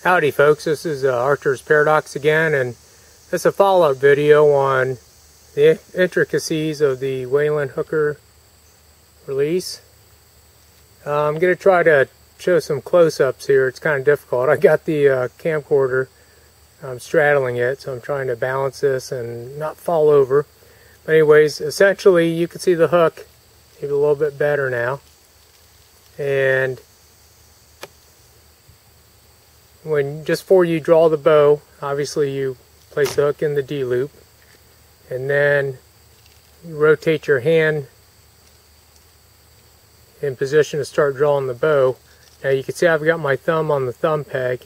Howdy folks, this is Archer's Paradox again, and this is a follow-up video on the intricacies of the Whalen hooker release. I'm going to try to show some close-ups here. It's kind of difficult. I got the camcorder, I'm straddling it, so I'm trying to balance this and not fall over. But anyways, essentially you can see the hook maybe a little bit better now. And just before you draw the bow, obviously you place the hook in the D loop, and then you rotate your hand in position to start drawing the bow. Now you can see I've got my thumb on the thumb peg,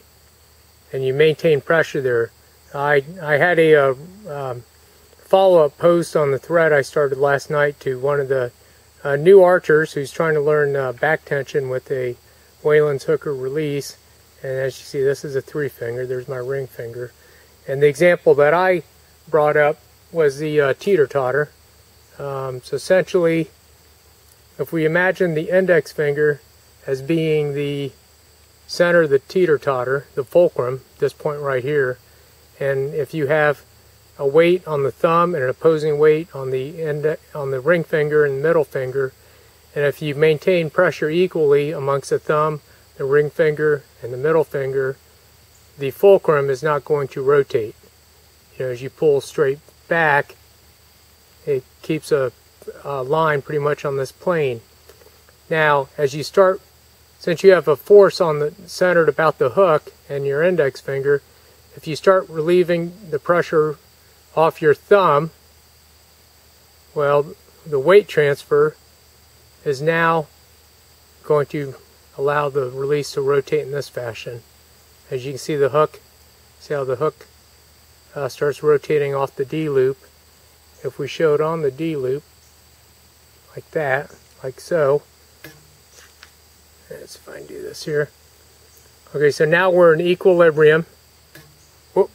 and you maintain pressure there. I had a follow-up post on the thread I started last night to one of the new archers who's trying to learn back tension with a Whalens hooker release. And as you see, this is a 3-finger. There's my ring finger. And the example that I brought up was the teeter-totter. So essentially, if we imagine the index finger as being the center of the teeter-totter, the fulcrum, this point right here, and if you have a weight on the thumb and an opposing weight on the ring finger and middle finger, and if you maintain pressure equally amongst the thumb, the ring finger, and the middle finger, the fulcrum is not going to rotate. You know, as you pull straight back, it keeps a line pretty much on this plane. Now, as you start, since you have a force on the centered about the hook and your index finger, if you start relieving the pressure off your thumb, well, the weight transfer is now going to allow the release to rotate in this fashion. As you can see the hook, see how the hook starts rotating off the D loop. If we show it on the D loop, like that, like so. Let's see if I can do this here. Okay, so now we're in equilibrium. Whoop.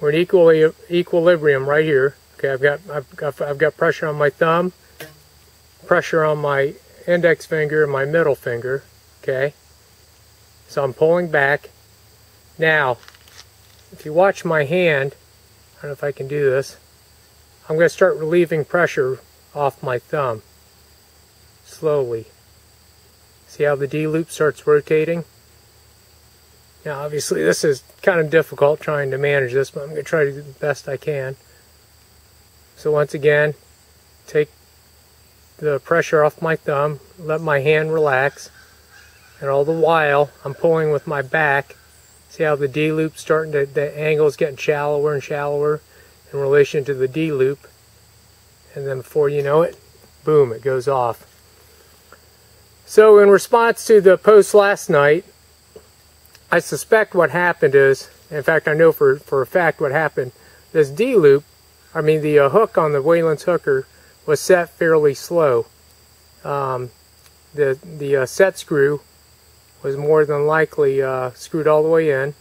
We're in equilibrium right here. Okay, I've got pressure on my thumb, pressure on my index finger and my middle finger. Okay, so I'm pulling back. Now, if you watch my hand, I don't know if I can do this. I'm going to start relieving pressure off my thumb slowly. See how the D loop starts rotating? Now, obviously, this is kind of difficult trying to manage this, but I'm going to try to do the best I can. So once again, take the pressure off my thumb, let my hand relax, and all the while I'm pulling with my back. See how the D loop's starting to, the angle is getting shallower and shallower in relation to the D loop, and then before you know it, boom, it goes off. So in response to the post last night, I suspect what happened is, in fact I know for a fact what happened, this D loop, the hook on the Whalens hooker was set fairly slow. The set screw was more than likely screwed all the way in,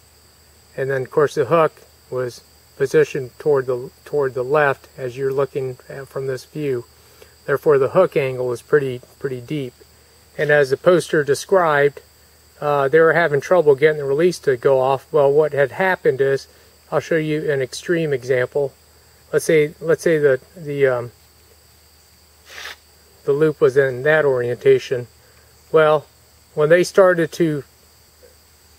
and then of course the hook was positioned toward the left as you're looking from this view. Therefore the hook angle was pretty deep. And as the poster described, they were having trouble getting the release to go off. Well, what had happened is, I'll show you an extreme example. Let's say the loop was in that orientation. Well, when they started to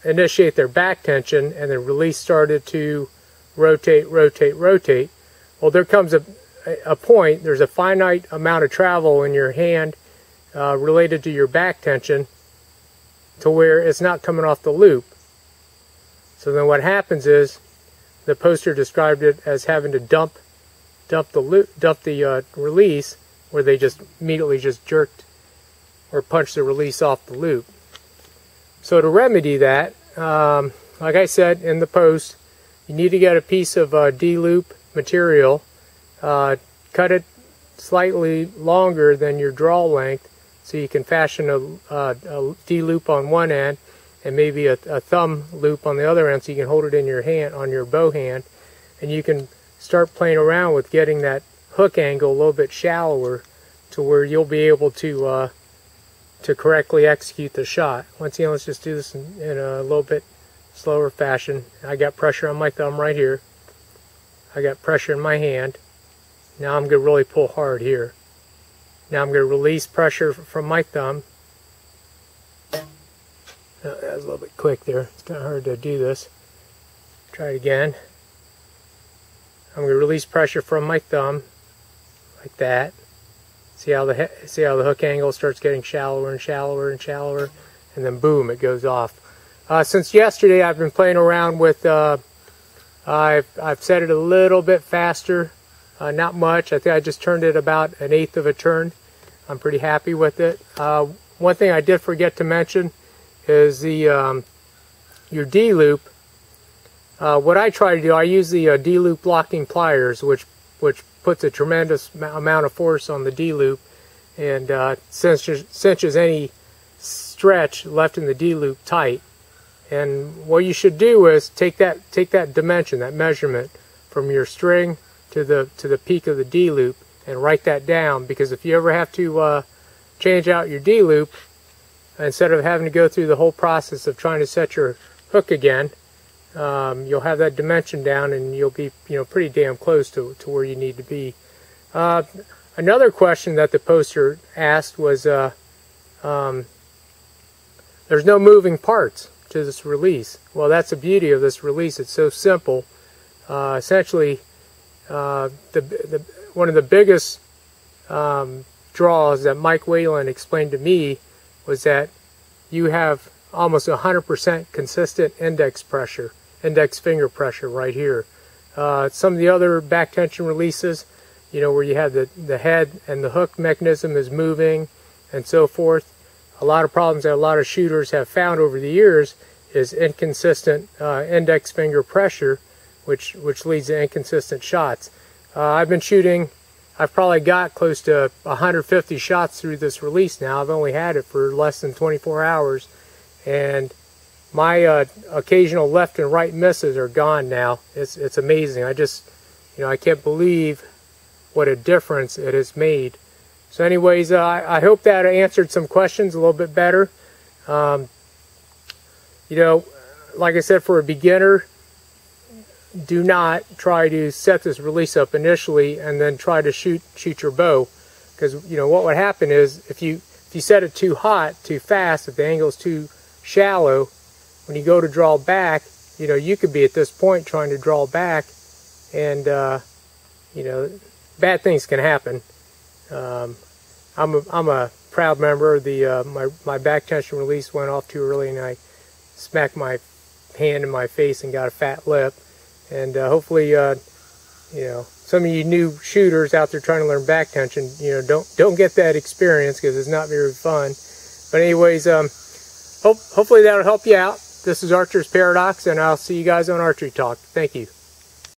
initiate their back tension and the release started to rotate, well, there comes a point, there's a finite amount of travel in your hand related to your back tension to where it's not coming off the loop. So then what happens is, the poster described it as having to dump the release, where they just immediately jerked or punched the release off the loop. So to remedy that, like I said in the post, you need to get a piece of D loop material, cut it slightly longer than your draw length, so you can fashion a D loop on one end and maybe a thumb loop on the other end, so you can hold it in your hand, on your bow hand, and you can start playing around with getting that hook angle a little bit shallower to where you'll be able to to correctly execute the shot. Once again, let's just do this in a little bit slower fashion. I got pressure on my thumb right here. I got pressure in my hand. Now I'm going to really pull hard here. Now I'm going to release pressure from my thumb. Oh, that was a little bit quick there. It's kind of hard to do this. Try it again. I'm going to release pressure from my thumb like that. See how the hook angle starts getting shallower and shallower and shallower, and then boom, it goes off. Since yesterday, I've been playing around with. I've set it a little bit faster, not much. I think I just turned it about 1/8 of a turn. I'm pretty happy with it. One thing I did forget to mention is your D loop. What I try to do, I use the D loop locking pliers, which puts a tremendous amount of force on the D loop and cinches any stretch left in the D loop tight. And what you should do is take that dimension, that measurement from your string to the peak of the D loop, and write that down, because if you ever have to change out your D loop, instead of having to go through the whole process of trying to set your hook again, you'll have that dimension down, and you'll be pretty damn close to where you need to be. Another question that the poster asked was, there's no moving parts to this release. Well, that's the beauty of this release. It's so simple. Essentially, one of the biggest draws that Mike Whalen explained to me was that you have almost 100% consistent index finger pressure right here. Some of the other back tension releases, where you have the head and the hook mechanism is moving and so forth. A lot of problems that a lot of shooters have found over the years is inconsistent index finger pressure, which leads to inconsistent shots. I've been shooting, I've probably got close to 150 shots through this release now. I've only had it for less than 24 hours, and my occasional left and right misses are gone now. It's amazing. I can't believe what a difference it has made. So anyways, I hope that answered some questions a little bit better. Like I said, for a beginner, do not try to set this release up initially and then try to shoot your bow, because what would happen is if you set it too hot, too fast, if the angle is too shallow, when you go to draw back, you could be at this point trying to draw back, and bad things can happen. I'm a proud member of the my back tension release went off too early, and I smacked my hand in my face and got a fat lip. And hopefully, some of you new shooters out there trying to learn back tension, don't get that experience, because it's not very fun. But anyways, hopefully that'll help you out. This is Archer's Paradox, and I'll see you guys on Archery Talk. Thank you.